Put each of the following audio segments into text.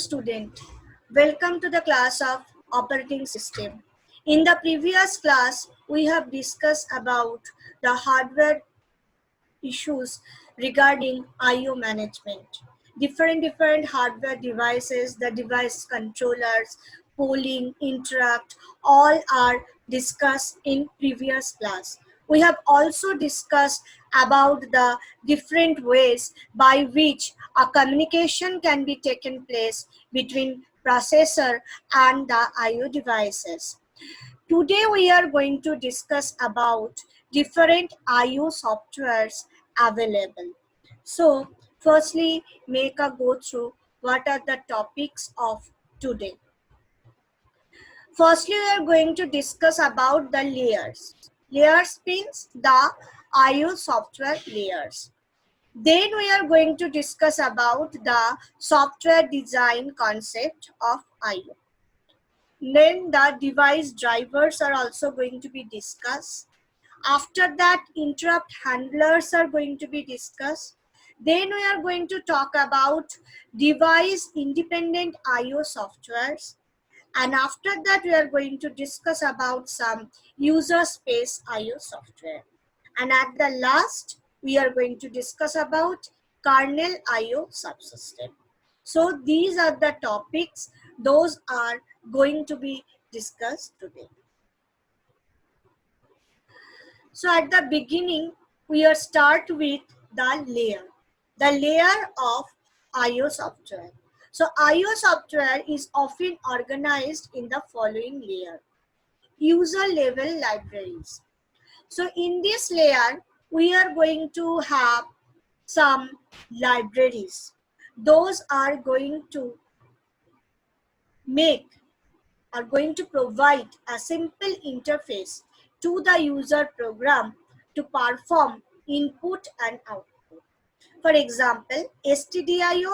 student. Welcome to the class of operating system. In the previous class, we have discussed about the hardware issues regarding I/O management. Different hardware devices, the device controllers, polling, interrupt, all are discussed in previous class. We have also discussed about the different ways by which a communication can be taken place between processor and the I/O devices. Today we are going to discuss about different I/O softwares available. So firstly, make a go through what are the topics of today. Firstly, we are going to discuss about the layers. Layers means the I/O software layers. Then we are going to discuss about the software design concept of I/O. Then the device drivers are also going to be discussed. After that, interrupt handlers are going to be discussed. Then we are going to talk about device independent I/O softwares. And after that, we are going to discuss about some user space I/O software. And at the last, we are going to discuss about kernel I/O subsystem. So these are the topics. Those are going to be discussed today. So at the beginning, we are start with the layer of I/O software. So I/O software is often organized in the following layer. User level libraries. So in this layer, we are going to have some libraries. Those are going to provide a simple interface to the user program to perform input and output. For example, stdio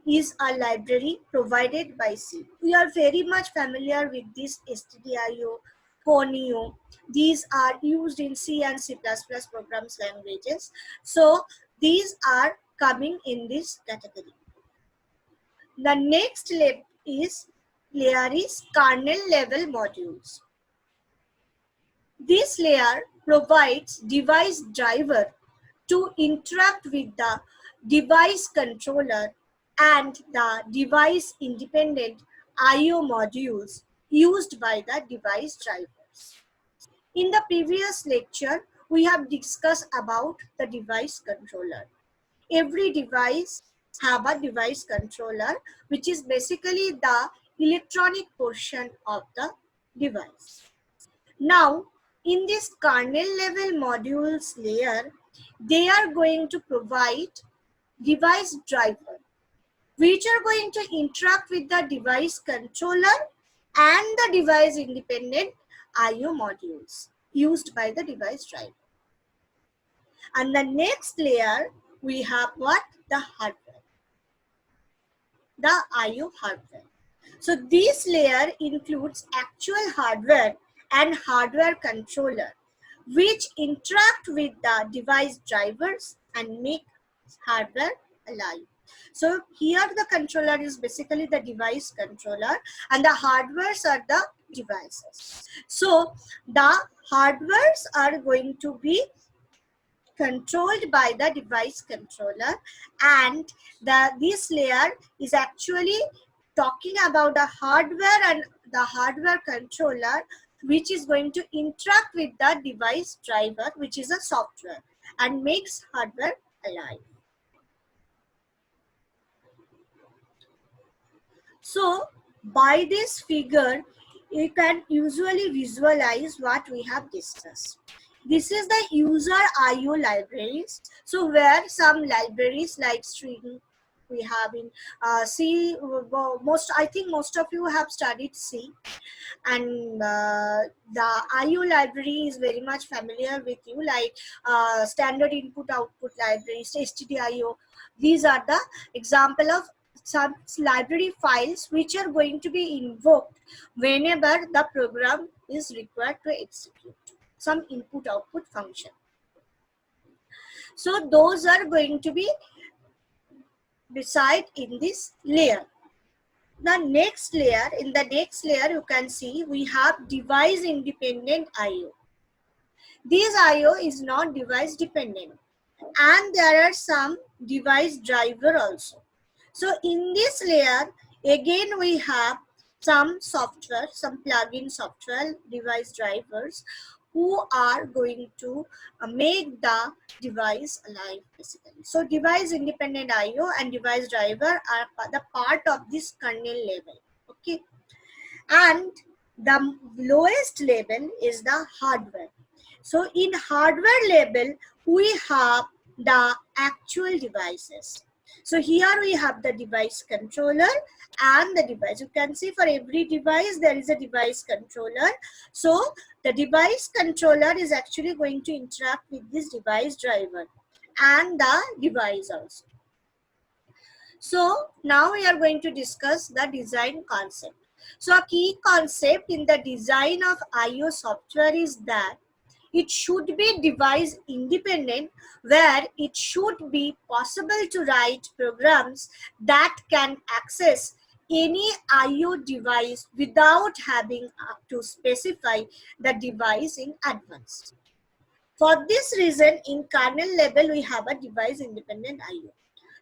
is a library provided by C. We are very much familiar with this stdio, conio. These are used in C and C++ programs languages. So these are coming in this category. The next layer is kernel level modules. This layer provides device driver to interact with the device controller and the device independent I/O modules used by the device drivers. In the previous lecture, we have discussed about the device controller. Every device have a device controller, which is basically the electronic portion of the device. Now, in this kernel level modules layer, they are going to provide device driver, which are going to interact with the device controller and the device independent I/O modules used by the device driver. And the next layer, we have what? The hardware. The I/O hardware. So this layer includes actual hardware and hardware controller, which interact with the device drivers and make hardware alive. So here the controller is basically the device controller and the hardwares are the devices. So the hardwares are going to be controlled by the device controller, and this layer is actually talking about the hardware and the hardware controller, which is going to interact with the device driver, which is a software, and makes hardware alive. So by this figure, you can usually visualize what we have discussed. This is the user I/O libraries. So where some libraries like string we have in C. I think most of you have studied C, and the I/O library is very much familiar with you, like standard input output libraries, stdio. These are the example of some library files which are going to be invoked whenever the program is required to execute some input output function. So those are going to be beside in this layer. the next layer, in the next layer you can see we have device independent IO. This IO is not device dependent, and there are some device driver also. So in this layer again we have some software, some plugin software device drivers who are going to make the device alive basically. So device independent IO and device driver are the part of this kernel level. Okay, and the lowest level is the hardware. So in hardware level, we have the actual devices. So here we have the device controller and the device. You can see for every device there is a device controller. So the device controller is actually going to interact with this device driver and the device also. So now we are going to discuss the design concept. So a key concept in the design of IO software is that it should be device independent, where it should be possible to write programs that can access any IO device without having to specify the device in advance. For this reason, in kernel level, we have a device independent IO.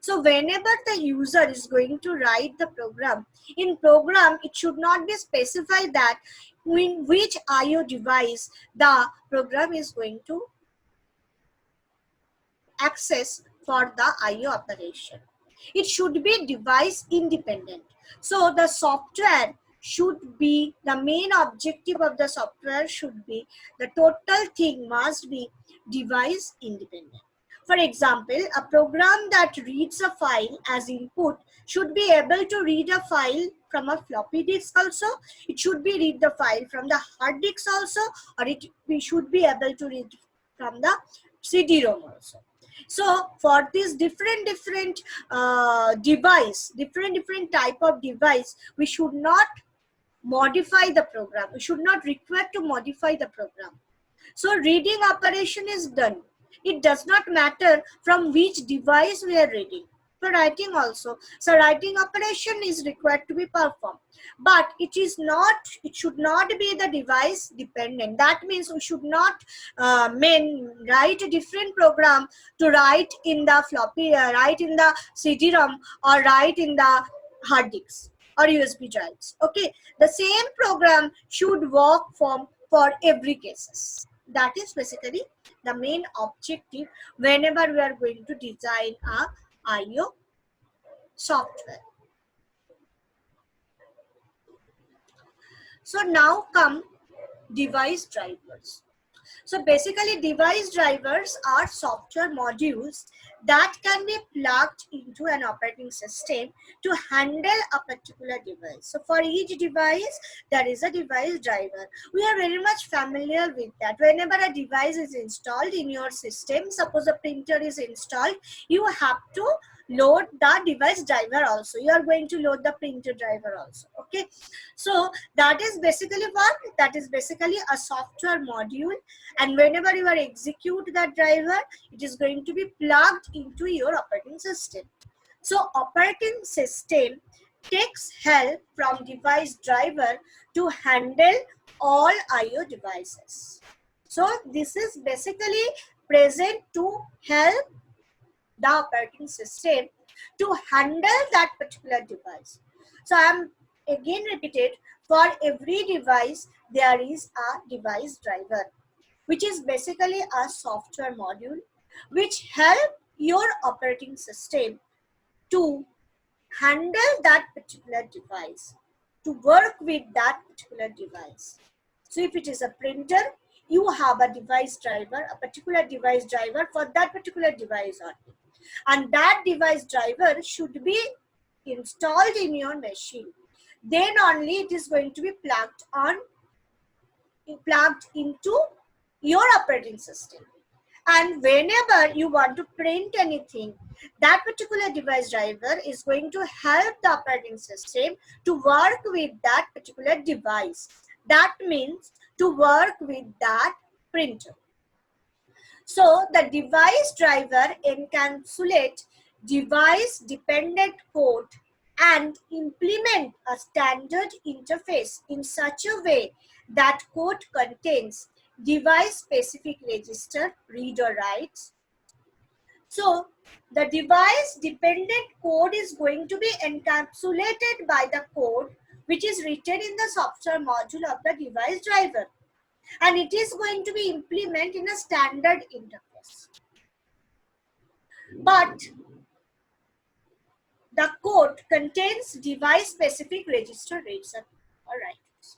So whenever the user is going to write the program, in program, it should not be specified that in which IO device the program is going to access for the IO operation. It should be device independent. So the software should be, the main objective of the software should be, the total thing must be device independent. For example, a program that reads a file as input should be able to read a file from a floppy disk also. It should be read the file from the hard disk also, or we should be able to read from the CD-ROM also. So for this different device, different type of device, we should not modify the program. We should not require to modify the program. So reading operation is done. It does not matter from which device we are reading. For writing also. So writing operation is required to be performed. But it should not be the device dependent. That means we should not write a different program to write in the floppy, write in the CD-ROM, or write in the hard disks or USB drives. Okay, the same program should work for every cases. That is basically the main objective whenever we are going to design a IO software. So now come device drivers. So basically device drivers are software modules that can be plugged into an operating system to handle a particular device. So for each device, there is a device driver. We are very much familiar with that. Whenever a device is installed in your system, suppose a printer is installed, you have to load the device driver also. You are going to load the printer driver also. Okay. So that is basically what? That is basically a software module, and whenever you are execute that driver, it is going to be plugged into your operating system. So operating system takes help from device driver to handle all IO devices. So this is basically present to help the operating system to handle that particular device. So I am again repeated, for every device there is a device driver, which is basically a software module which help your operating system to handle that particular device, to work with that particular device. So if it is a printer, you have a device driver, a particular device driver for that particular device only. And that device driver should be installed in your machine. Then only it is going to be plugged into your operating system. And whenever you want to print anything, that particular device driver is going to help the operating system to work with that particular device. That means to work with that printer. So the device driver encapsulates device dependent code and implement a standard interface in such a way that code contains device-specific register, read or writes. So the device-dependent code is going to be encapsulated by the code which is written in the software module of the device driver, and it is going to be implemented in a standard interface. But the code contains device-specific register reads or writes.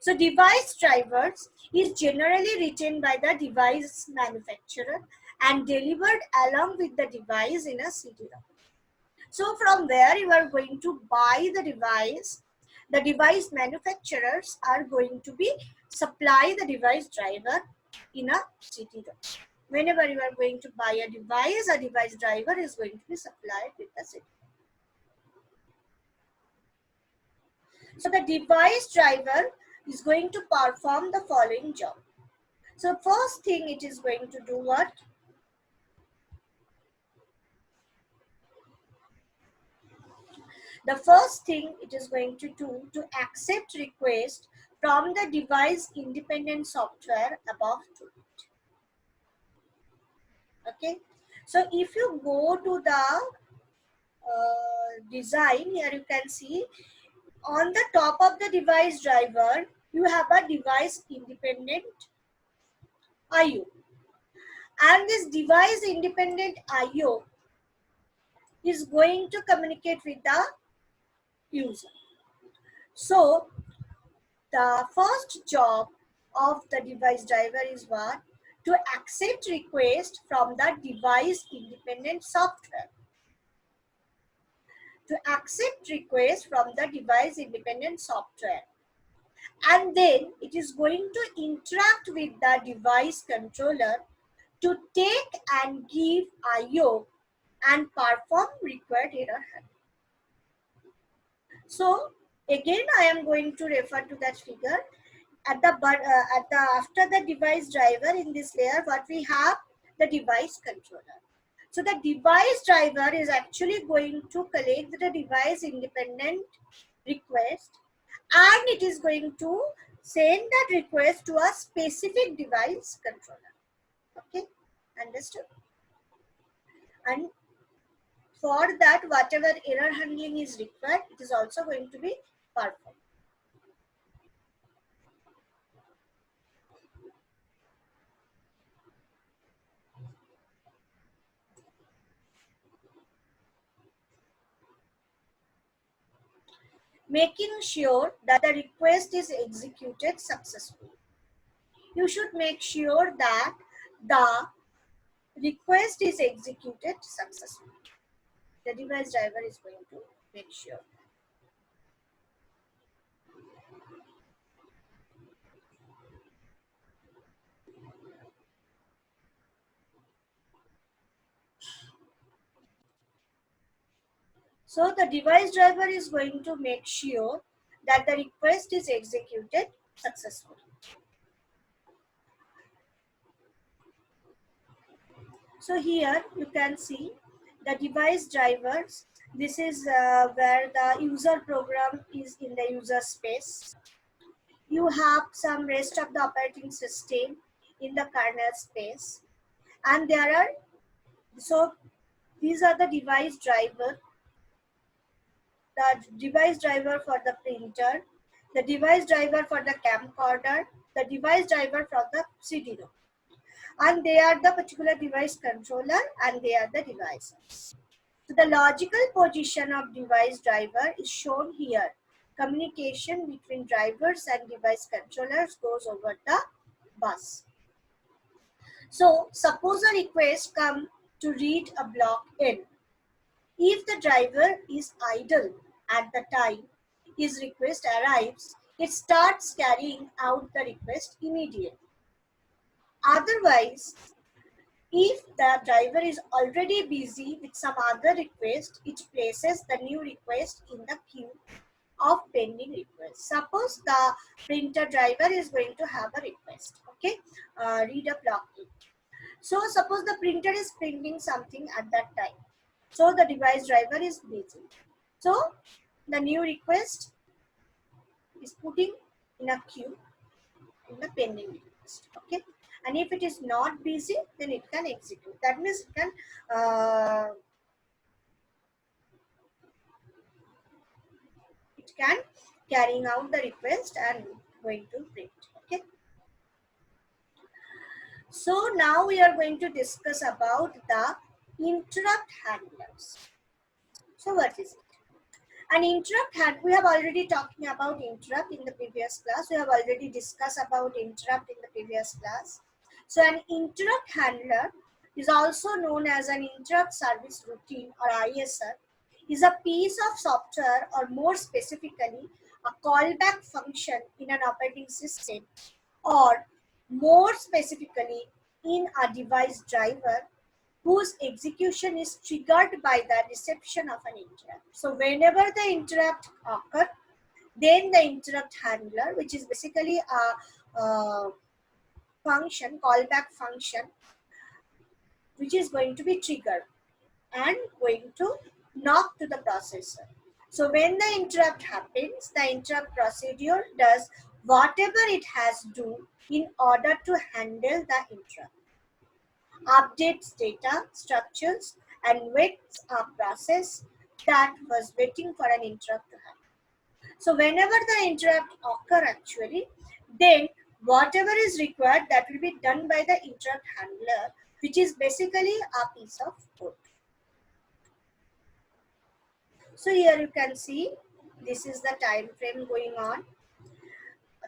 So device drivers is generally written by the device manufacturer and delivered along with the device in a CD-ROM. So from where you are going to buy the device manufacturers are going to be supply the device driver in a CD-ROM. Whenever you are going to buy a device driver is going to be supplied with the CD. So the device driver is going to perform the following job. So first thing it is going to do what? The first thing it is going to do to accept request from the device independent software above to it. Okay. So if you go to the design, here you can see on the top of the device driver, you have a device independent IO. And this device independent IO is going to communicate with the user. So the first job of the device driver is what? To accept request from the device independent software. To accept request from the device independent software. And then it is going to interact with the device controller to take and give IO and perform required error handling. So again, I am going to refer to that figure. After the device driver in this layer, what we have? The device controller. So the device driver is actually going to collect the device independent request, and it is going to send that request to a specific device controller. Okay, understood? And for that, whatever error handling is required, it is also going to be performed. Making sure that the request is executed successfully. You should make sure that the request is executed successfully. The device driver is going to make sure. So the device driver is going to make sure that the request is executed successfully. So here you can see the device drivers. This is where the user program is in the user space. You have some rest of the operating system in the kernel space, and there are, so these are the device driver, the device driver for the printer, the device driver for the camcorder, the device driver for the CD-ROM, and they are the particular device controller, and they are the devices. So the logical position of device driver is shown here. Communication between drivers and device controllers goes over the bus. So suppose a request come to read a block N. If the driver is idle at the time his request arrives, it starts carrying out the request immediately. Otherwise, if the driver is already busy with some other request, it places the new request in the queue of pending requests. Suppose the printer driver is going to have a request, okay, read a block A. So suppose the printer is printing something at that time. So the device driver is busy. So the new request is putting in a queue in the pending request. Okay, and if it is not busy, then it can execute. That means it can carrying out the request and going to print. Okay, so now we are going to discuss about the interrupt handlers. So what is it? An interrupt hand, we have already talking about interrupt in the previous class. We have already discussed about interrupt in the previous class. So an interrupt handler is also known as an interrupt service routine or ISR, is a piece of software, or more specifically a callback function in an operating system, or more specifically in a device driver whose execution is triggered by the reception of an interrupt. So whenever the interrupt occurs, then the interrupt handler, which is basically a function, callback function, which is going to be triggered and going to knock to the processor. So when the interrupt happens, the interrupt procedure does whatever it has to do in order to handle the interrupt, updates data structures, and waits a process that was waiting for an interrupt to happen. So whenever the interrupt occur actually, then whatever is required, that will be done by the interrupt handler, which is basically a piece of code. So here you can see this is the time frame going on.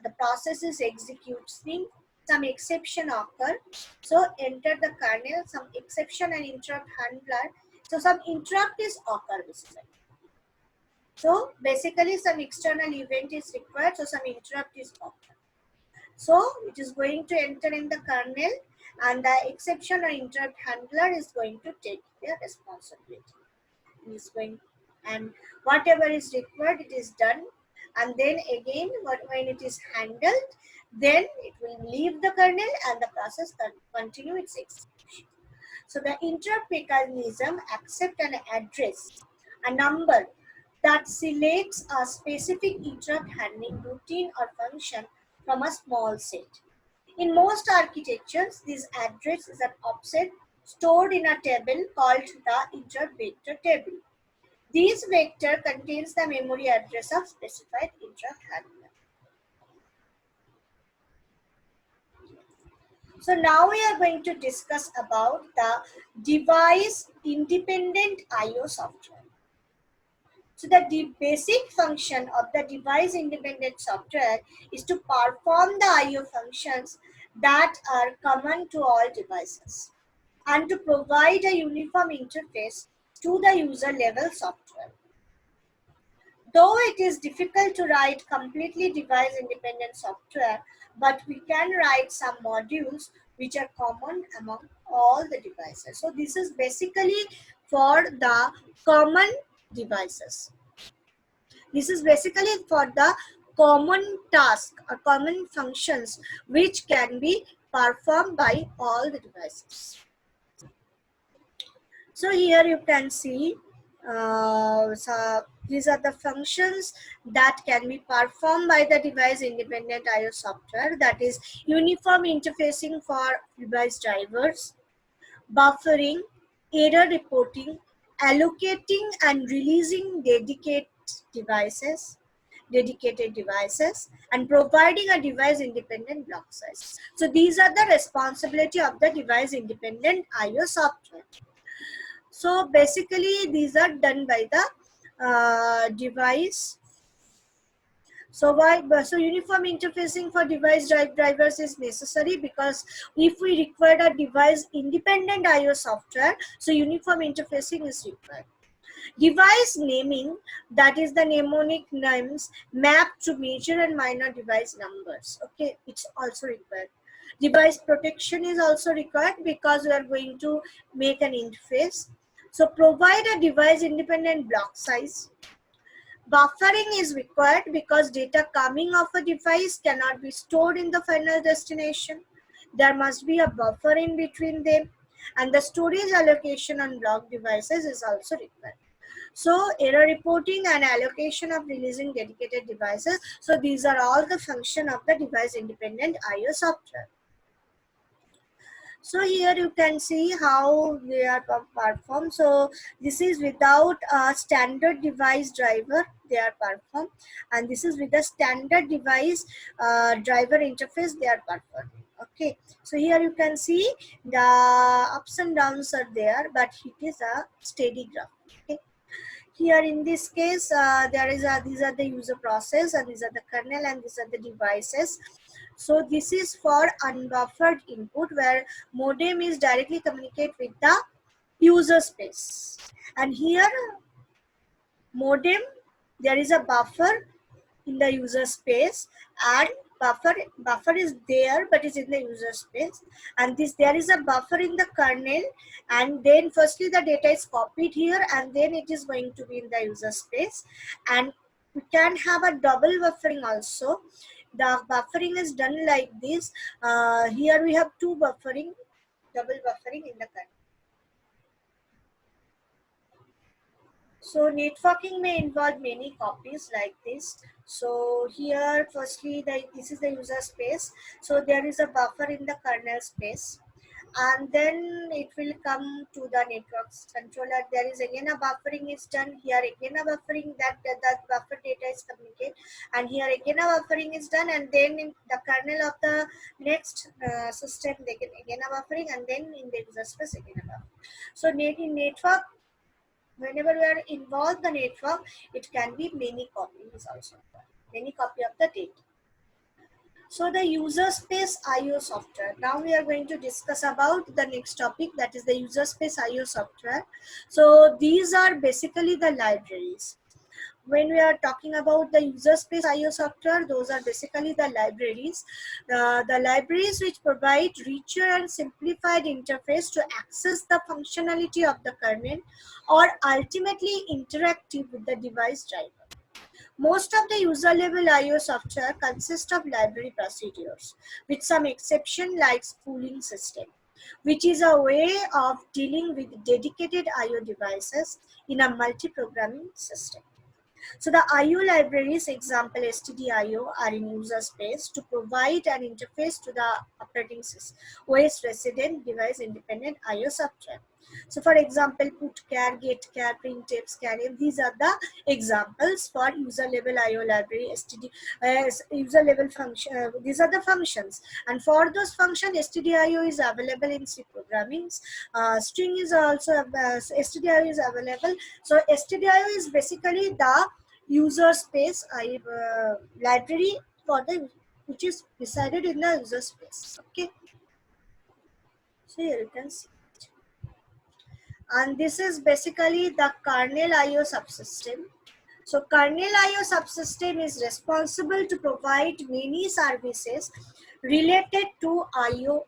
The process is executing, some exception occur. So enter the kernel, some exception and interrupt handler. So some interrupt is occur basically. So basically some external event is required. So some interrupt is occur. So it is going to enter in the kernel, and the exception or interrupt handler is going to take their responsibility. It is going, and whatever is required, it is done. And then again, when it is handled, then it will leave the kernel and the process can continue its execution. So the interrupt mechanism accepts and address a number that selects a specific interrupt handling routine or function from a small set. In most architectures, this address is an offset stored in a table called the interrupt vector table. This vector contains the memory address of specified interrupt handler. So now we are going to discuss about the device independent IO software. So the basic function of the device independent software is to perform the IO functions that are common to all devices and to provide a uniform interface to the user level software. Though it is difficult to write completely device independent software, but we can write some modules which are common among all the devices. So this is basically for the common devices. This is basically for the common task or common functions which can be performed by all the devices. So here you can see so these are the functions that can be performed by the device independent IO software, that is uniform interfacing for device drivers, buffering, error reporting, allocating and releasing dedicated devices, and providing a device independent block size. So these are the responsibility of the device independent IO software. So basically these are done by the device. So uniform interfacing for device drivers is necessary because if we require a device independent IO software, so uniform interfacing is required. Device naming, that is the mnemonic names mapped to major and minor device numbers. Okay, it's also required. Device protection is also required because we are going to make an interface. So provide a device independent block size. Buffering is required because data coming off a device cannot be stored in the final destination. There must be a buffer in between them, and the storage allocation on block devices is also required. So error reporting and allocation of releasing dedicated devices. So these are all the function of the device independent IO software. So here you can see how they are performed. So this is without a standard device driver they are performed, and this is with the standard device driver interface they are performing. Okay, so here you can see the ups and downs are there, but it is a steady graph. Okay, here in this case there is a these are the user process, and these are the kernel, and these are the devices. So this is for unbuffered input where modem is directly communicate with the user space, and here modem there is a buffer in the user space, and buffer is there but is in the user space, and this there is a buffer in the kernel, and then firstly the data is copied here, and then it is going to be in the user space. And we can have a double buffering also. The buffering is done like this. Here we have two buffering, double buffering in the kernel. So networking may involve many copies like this. So here, firstly, this is the user space. So there is a buffer in the kernel space, and then it will come to the network controller. There is again a buffering is done. Here again a buffering that buffer data is communicated, and here again a buffering is done, and then in the kernel of the next system, they can again a buffering, and then in the user space again a buffer. So in network, whenever we are involved the network, it can be many copies also, many copy of the data. So the user space IO software. Now we are going to discuss about the next topic, that is the user space IO software. So these are basically the libraries. When we are talking about the user space IO software, those are basically the libraries. The libraries which provide richer and simplified interface to access the functionality of the kernel or ultimately interactive with the device driver. Most of the user level IO software consists of library procedures, with some exception like spooling system, which is a way of dealing with dedicated IO devices in a multi-programming system. So the IO libraries, example stdio, are in user space to provide an interface to the operating system, OS resident device independent IO software. So for example, putchar, getchar, printf, scanf, these are the examples for user level IO library, user level function. These are the functions, and for those functions, stdio is available in C programming. String is also stdio is available. So stdio is basically the user space library for the which is decided in the user space. Okay, so here you can see, and this is basically the kernel IO subsystem. So kernel IO subsystem is responsible to provide many services related to IO.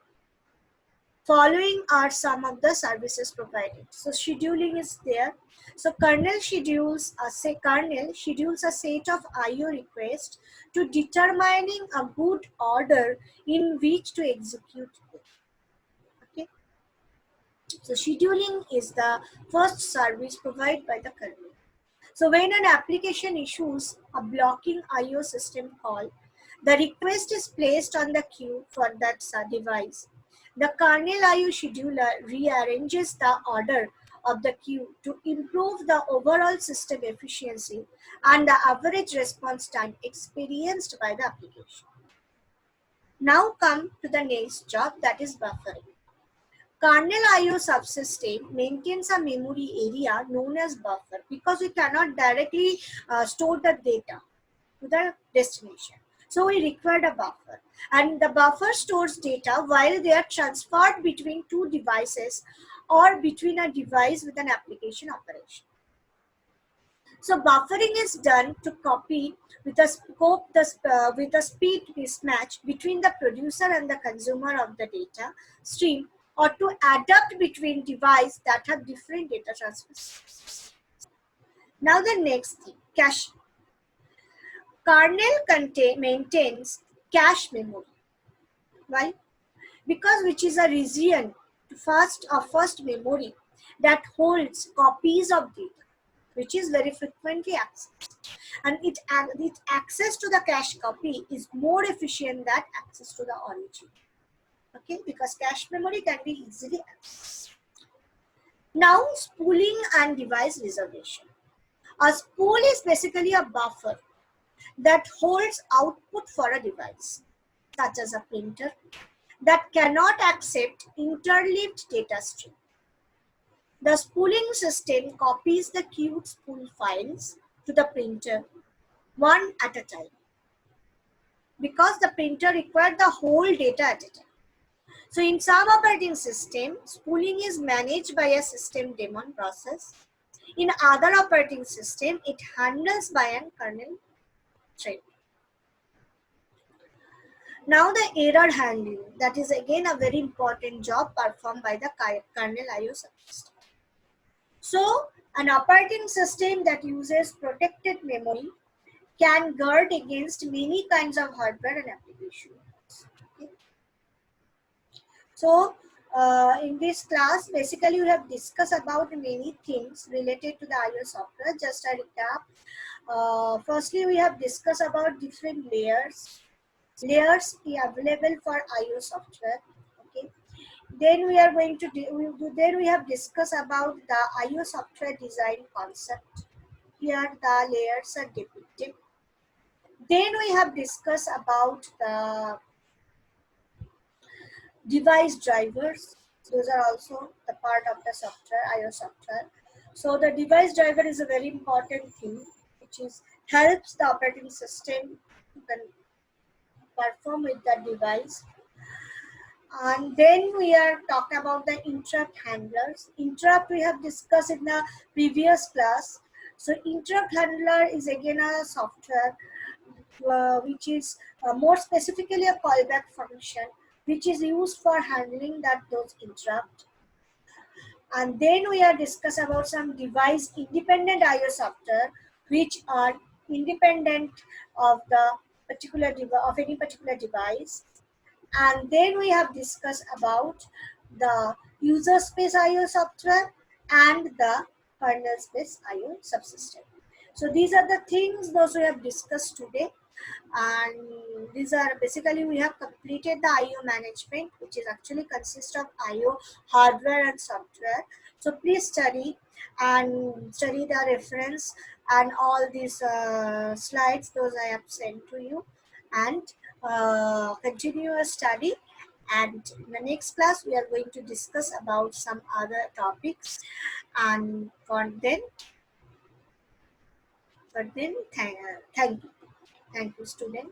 Following are some of the services provided. So scheduling is there. So kernel schedules a set of IO requests to determining a good order in which to execute it. Okay. So scheduling is the first service provided by the kernel. So when an application issues a blocking IO system call, the request is placed on the queue for that device. The kernel IO scheduler rearranges the order of the queue to improve the overall system efficiency and the average response time experienced by the application. Now come to the next job, that is buffering. Kernel IO subsystem maintains a memory area known as buffer because we cannot directly store the data to the destination. So we required a buffer, and the buffer stores data while they are transferred between two devices or between a device with an application operation. So buffering is done to copy with a with a speed mismatch between the producer and the consumer of the data stream, or to adapt between devices that have different data transfers. Now the next thing, cache. Maintains cache memory. Why? Because which is a region first memory that holds copies of data. which is very frequently accessed. And its access to the cache copy is more efficient than access to the origin. Okay, because cache memory can be easily accessed. Now, spooling and device reservation. A spool is basically a buffer that holds output for a device, such as a printer, that cannot accept interleaved data stream. The spooling system copies the queued spool files to the printer one at a time, because the printer required the whole data at a time. So in some operating system, spooling is managed by a system daemon process. In other operating system, it handles by a kernel thread. Now the error handling, that is again a very important job performed by the kernel IO subsystem. So an operating system that uses protected memory can guard against many kinds of hardware and applications. Okay. So in this class, basically we have discussed about many things related to the IO software. Just a recap. Firstly, we have discussed about different layers available for IO software. Okay. Then we are going to then we have discussed about the IO software design concept. Here the layers are depicted. Then we have discussed about the device drivers. Those are also the part of the software, IO software. So the device driver is a very important thing, which is helps the operating system to perform with the device. And then we are talking about the interrupt handlers. Interrupt we have discussed in the previous class. So interrupt handler is again a software which is more specifically a callback function, which is used for handling those interrupts. And then we are discuss about some device independent IO software, which are independent of the of any particular device. And then we have discussed about the user space IO software and the kernel space IO subsystem. So these are the things those we have discussed today. And these are basically we have completed the IO management, which is actually consists of IO hardware and software. So please study the reference and all these slides those I have sent to you, and continue your study. And in the next class we are going to discuss about some other topics. And thank you. Thank you, student.